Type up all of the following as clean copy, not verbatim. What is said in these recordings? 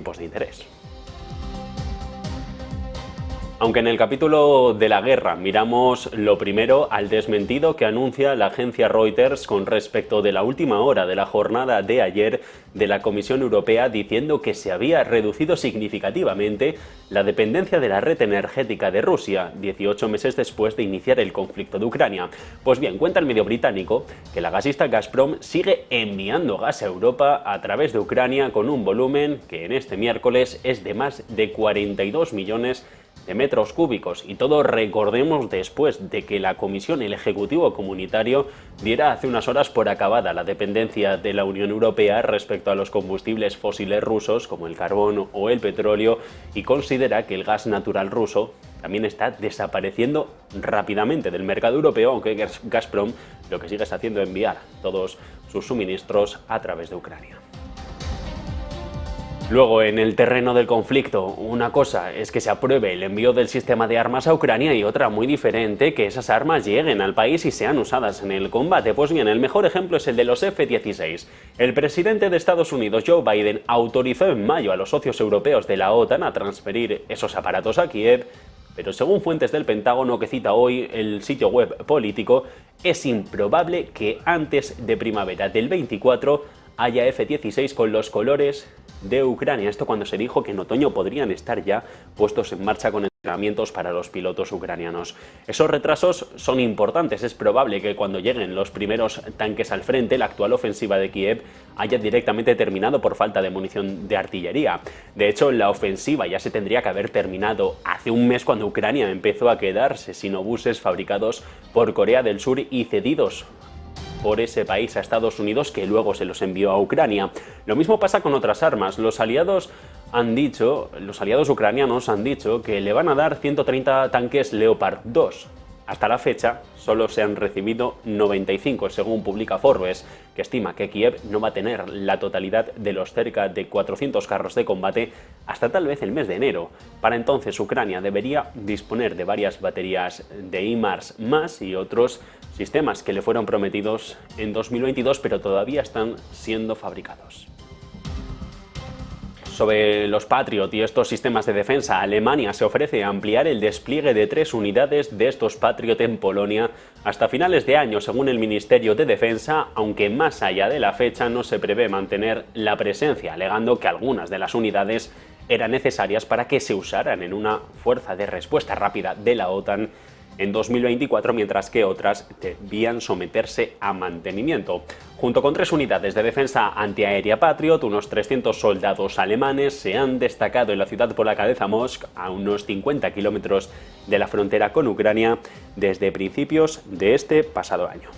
tipos de interés. Aunque en el capítulo de la guerra miramos lo primero al desmentido que anuncia la agencia Reuters con respecto de la última hora de la jornada de ayer de la Comisión Europea, diciendo que se había reducido significativamente la dependencia de la red energética de Rusia 18 meses después de iniciar el conflicto de Ucrania. Pues bien, cuenta el medio británico que la gasista Gazprom sigue enviando gas a Europa a través de Ucrania con un volumen que en este miércoles es de más de 42 millones de metros cúbicos, y todo, recordemos, después de que la Comisión, el Ejecutivo Comunitario, diera hace unas horas por acabada la dependencia de la Unión Europea respecto a los combustibles fósiles rusos como el carbón o el petróleo, y considera que el gas natural ruso también está desapareciendo rápidamente del mercado europeo, aunque Gazprom lo que sigue es haciendo enviar todos sus suministros a través de Ucrania. Luego, en el terreno del conflicto, una cosa es que se apruebe el envío del sistema de armas a Ucrania y otra muy diferente, que esas armas lleguen al país y sean usadas en el combate. Pues bien, el mejor ejemplo es el de los F-16. El presidente de Estados Unidos, Joe Biden, autorizó en mayo a los socios europeos de la OTAN a transferir esos aparatos a Kiev, pero según fuentes del Pentágono que cita hoy el sitio web político, es improbable que antes de primavera del 24 haya F-16 con los colores de Ucrania. Esto cuando se dijo que en otoño podrían estar ya puestos en marcha con entrenamientos para los pilotos ucranianos. Esos retrasos son importantes. Es probable que cuando lleguen los primeros tanques al frente, la actual ofensiva de Kiev haya directamente terminado por falta de munición de artillería. De hecho, la ofensiva ya se tendría que haber terminado hace un mes, cuando Ucrania empezó a quedarse sin obuses fabricados por Corea del Sur y cedidos por ese país a Estados Unidos, que luego se los envió a Ucrania. Lo mismo pasa con otras armas. Los aliados ucranianos han dicho que le van a dar 130 tanques Leopard 2. Hasta la fecha solo se han recibido 95, según publica Forbes, que estima que Kiev no va a tener la totalidad de los cerca de 400 carros de combate hasta tal vez el mes de enero. Para entonces Ucrania debería disponer de varias baterías de HIMARS más y otros sistemas que le fueron prometidos en 2022, pero todavía están siendo fabricados. Sobre los Patriot y estos sistemas de defensa, Alemania se ofrece a ampliar el despliegue de 3 unidades de estos Patriot en Polonia hasta finales de año, según el Ministerio de Defensa, aunque más allá de la fecha no se prevé mantener la presencia, alegando que algunas de las unidades eran necesarias para que se usaran en una fuerza de respuesta rápida de la OTAN en 2024, mientras que otras debían someterse a mantenimiento. Junto con 3 unidades de defensa antiaérea Patriot, unos 300 soldados alemanes se han destacado en la ciudad polaca de Zamość, a unos 50 kilómetros de la frontera con Ucrania, desde principios de este pasado año.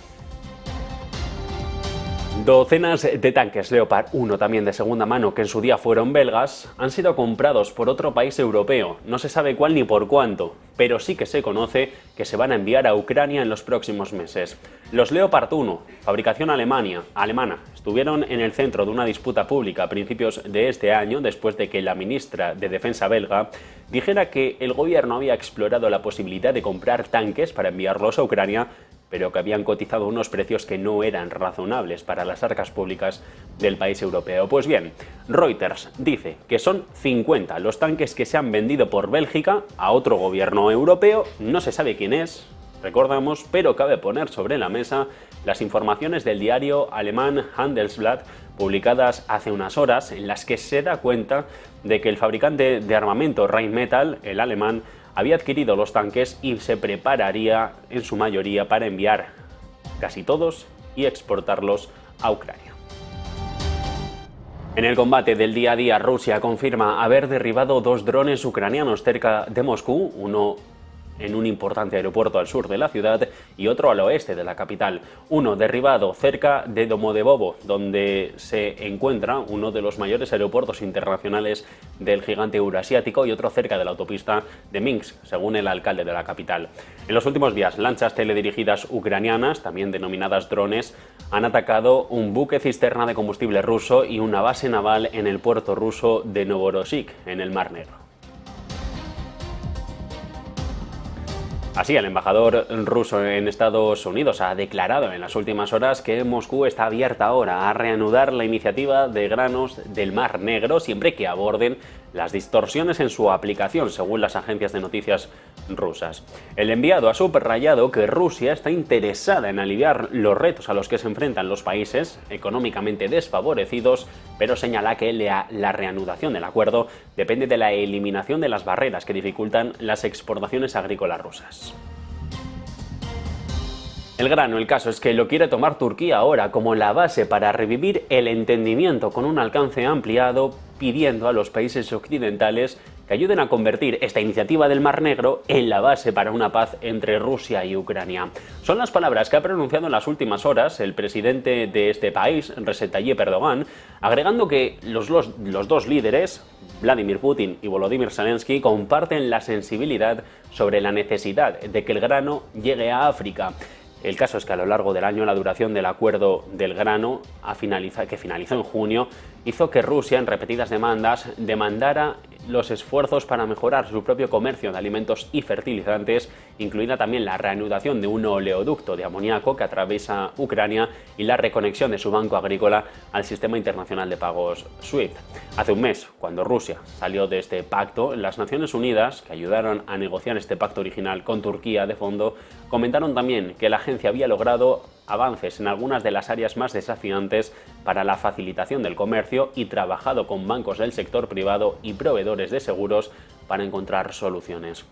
Docenas de tanques Leopard 1, también de segunda mano, que en su día fueron belgas, han sido comprados por otro país europeo. No se sabe cuál ni por cuánto, pero sí que se conoce que se van a enviar a Ucrania en los próximos meses. Los Leopard 1, fabricación alemana, estuvieron en el centro de una disputa pública a principios de este año, después de que la ministra de Defensa belga dijera que el gobierno había explorado la posibilidad de comprar tanques para enviarlos a Ucrania, pero que habían cotizado unos precios que no eran razonables para las arcas públicas del país europeo. Pues bien, Reuters dice que son 50 los tanques que se han vendido por Bélgica a otro gobierno europeo, no se sabe quién es, recordamos, pero cabe poner sobre la mesa las informaciones del diario alemán Handelsblatt, publicadas hace unas horas, en las que se da cuenta de que el fabricante de armamento Rheinmetall, el alemán, había adquirido los tanques y se prepararía en su mayoría para enviar casi todos y exportarlos a Ucrania. En el combate del día a día, Rusia confirma haber derribado 2 drones ucranianos cerca de Moscú, uno en un importante aeropuerto al sur de la ciudad y otro al oeste de la capital. Uno derribado cerca de Domodedovo, donde se encuentra uno de los mayores aeropuertos internacionales del gigante eurasiático, y otro cerca de la autopista de Minsk, según el alcalde de la capital. En los últimos días, lanchas teledirigidas ucranianas, también denominadas drones, han atacado un buque cisterna de combustible ruso y una base naval en el puerto ruso de Novorossiysk, en el Mar Negro. Así, el embajador ruso en Estados Unidos ha declarado en las últimas horas que Moscú está abierta ahora a reanudar la iniciativa de granos del Mar Negro siempre que aborden las distorsiones en su aplicación, según las agencias de noticias rusas. El enviado ha subrayado que Rusia está interesada en aliviar los retos a los que se enfrentan los países económicamente desfavorecidos, pero señala que la reanudación del acuerdo depende de la eliminación de las barreras que dificultan las exportaciones agrícolas rusas. El grano, el caso es que lo quiere tomar Turquía ahora como la base para revivir el entendimiento con un alcance ampliado, pidiendo a los países occidentales que ayuden a convertir esta iniciativa del Mar Negro en la base para una paz entre Rusia y Ucrania. Son las palabras que ha pronunciado en las últimas horas el presidente de este país, Recep Tayyip Erdogan, agregando que los dos líderes, Vladimir Putin y Volodymyr Zelensky, comparten la sensibilidad sobre la necesidad de que el grano llegue a África. El caso es que a lo largo del año la duración del acuerdo del grano, que finalizó en junio, hizo que Rusia, en repetidas demandas, demandara los esfuerzos para mejorar su propio comercio de alimentos y fertilizantes, incluida también la reanudación de un oleoducto de amoníaco que atraviesa Ucrania y la reconexión de su banco agrícola al sistema internacional de pagos SWIFT. Hace un mes, cuando Rusia salió de este pacto, las Naciones Unidas, que ayudaron a negociar este pacto original con Turquía de fondo, comentaron también que la agencia había logrado avances en algunas de las áreas más desafiantes para la facilitación del comercio y trabajado con bancos del sector privado y proveedores de seguros para encontrar soluciones.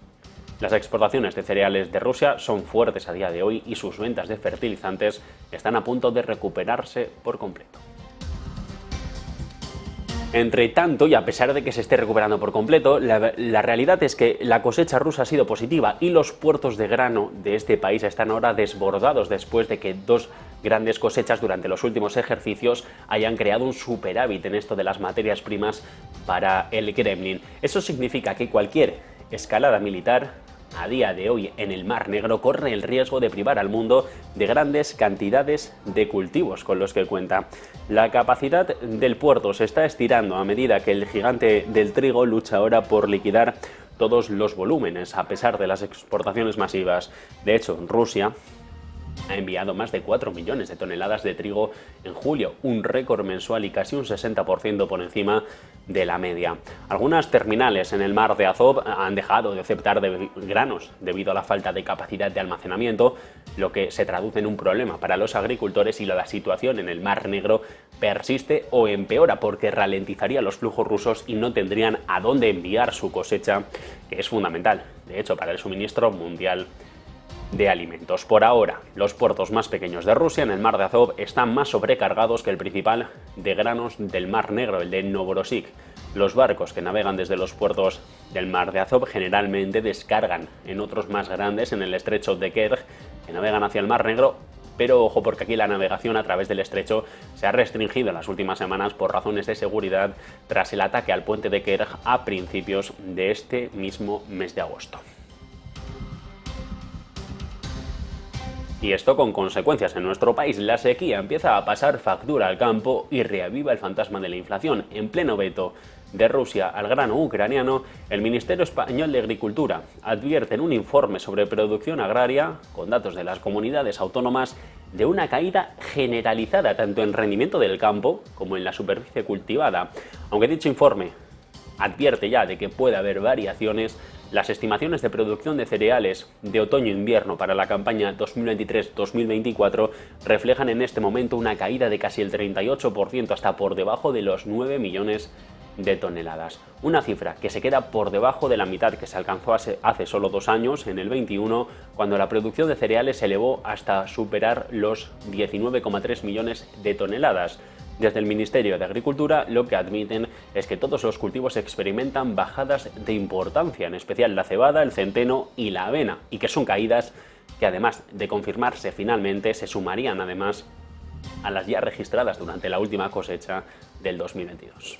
Las exportaciones de cereales de Rusia son fuertes a día de hoy y sus ventas de fertilizantes están a punto de recuperarse por completo. Entre tanto, y a pesar de que se esté recuperando por completo, la realidad es que la cosecha rusa ha sido positiva y los puertos de grano de este país están ahora desbordados después de que dos grandes cosechas durante los últimos ejercicios hayan creado un superávit en esto de las materias primas para el Kremlin. Eso significa que cualquier escalada militar a día de hoy en el Mar Negro corre el riesgo de privar al mundo de grandes cantidades de cultivos con los que cuenta. La capacidad del puerto se está estirando a medida que el gigante del trigo lucha ahora por liquidar todos los volúmenes, a pesar de las exportaciones masivas. De hecho, Rusia ha enviado más de 4 millones de toneladas de trigo en julio, un récord mensual y casi un 60% por encima de la media. Algunas terminales en el mar de Azov han dejado de aceptar granos debido a la falta de capacidad de almacenamiento, lo que se traduce en un problema para los agricultores, y la situación en el Mar Negro persiste o empeora porque ralentizaría los flujos rusos y no tendrían a dónde enviar su cosecha, que es fundamental, de hecho, para el suministro mundial de alimentos. Por ahora, los puertos más pequeños de Rusia en el mar de Azov están más sobrecargados que el principal de granos del Mar Negro, el de Novorossiysk. Los barcos que navegan desde los puertos del mar de Azov generalmente descargan en otros más grandes en el estrecho de Kerch, que navegan hacia el Mar Negro, pero ojo, porque aquí la navegación a través del estrecho se ha restringido en las últimas semanas por razones de seguridad tras el ataque al puente de Kerch a principios de este mismo mes de agosto. Y esto con consecuencias en nuestro país. La sequía empieza a pasar factura al campo y reaviva el fantasma de la inflación. En pleno veto de Rusia al grano ucraniano, el Ministerio Español de Agricultura advierte en un informe sobre producción agraria, con datos de las comunidades autónomas, de una caída generalizada tanto en rendimiento del campo como en la superficie cultivada. Aunque dicho informe advierte ya de que puede haber variaciones, las estimaciones de producción de cereales de otoño-invierno para la campaña 2023-2024 reflejan en este momento una caída de casi el 38%, hasta por debajo de los 9 millones de toneladas. Una cifra que se queda por debajo de la mitad que se alcanzó hace solo 2 años, en el 21, cuando la producción de cereales se elevó hasta superar los 19,3 millones de toneladas. Desde el Ministerio de Agricultura lo que admiten es que todos los cultivos experimentan bajadas de importancia, en especial la cebada, el centeno y la avena, y que son caídas que, además de confirmarse finalmente, se sumarían además a las ya registradas durante la última cosecha del 2022.